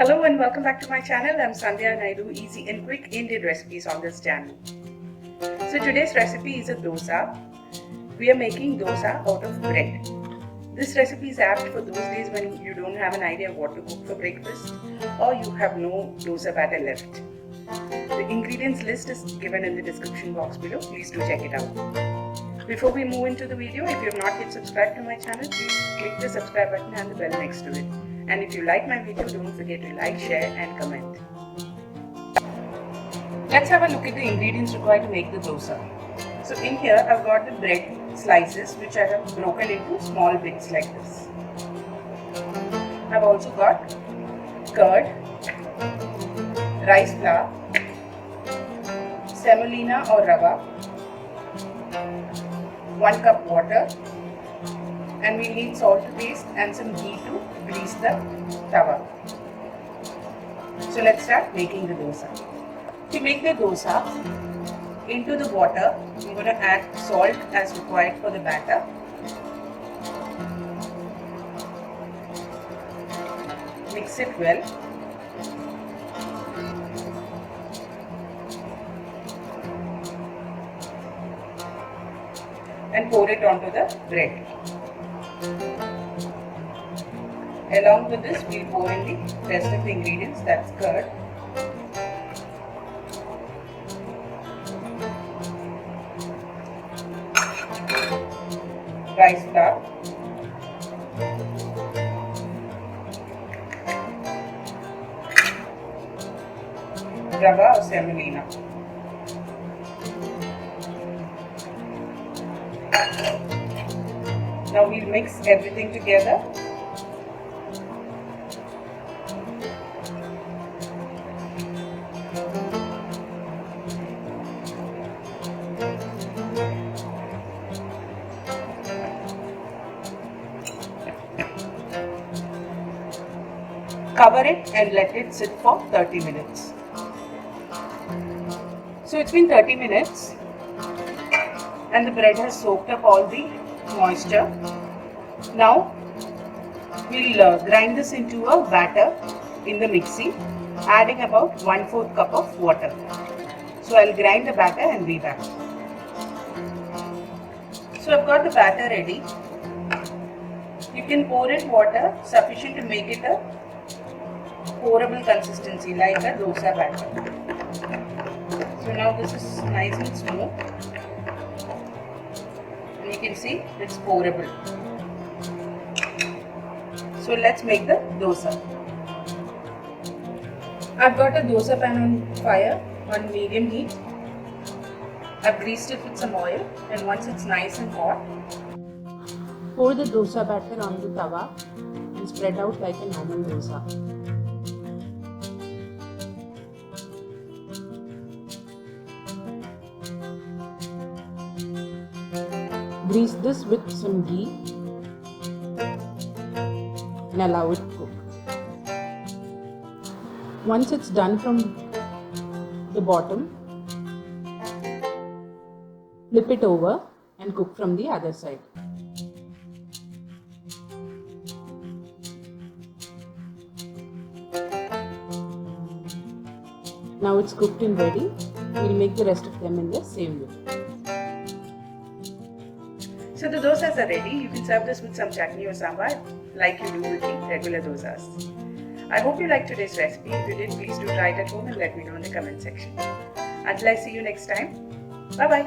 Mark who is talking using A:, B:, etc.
A: Hello and welcome back to my channel. I'm Sandhya and I do easy and quick Indian recipes on this channel. So today's recipe is a dosa. We are making dosa out of bread. This recipe is apt for those days when you don't have an idea of what to cook for breakfast or you have no dosa batter left. The ingredients list is given in the description box below. Please do check it out. Before we move into the video, if you have not yet subscribed to my channel, please click the subscribe button and the bell next to it. And if you like my video, don't forget to like, share and comment. Let's have a look at the ingredients required to make the dosa. So in here I've got the bread slices which I have broken into small bits like this. I've also got curd, rice flour, semolina or rava, 1 cup water, and we need salt to taste and some ghee to grease the tawa. So let's start making the dosa. To make the dosa, into the water, I'm going to add salt as required for the batter. Mix it well. And pour it onto the bread. Along with this, we'll pour in the rest of the ingredients, that's curd, rice flour, rava or semolina, now we'll mix everything together. Cover it and let it sit for 30 minutes. So it's been 30 minutes and the bread has soaked up all the moisture. Now we'll grind this into a batter in the mixie, adding about 1/4 cup of water. So I'll grind the batter and be back. So I've got the batter ready. You can pour in water sufficient to make it a pourable consistency like a dosa batter. So now this is nice and smooth. And you can see it's pourable. So let's make the dosa. I've got a dosa pan on fire on medium heat. I've greased it with some oil, and once it's nice and hot, pour the dosa batter on the tawa and spread out like a normal dosa. Grease this with some ghee and allow it to cook. Once it's done from the bottom, flip it over and cook from the other side. Now it's cooked and ready. We'll make the rest of them in the same way. So the dosas are ready. You can serve this with some chutney or sambar like you do with the regular dosas. I hope you liked today's recipe. If you did, please do try it at home and let me know in the comment section. Until I see you next time, bye bye.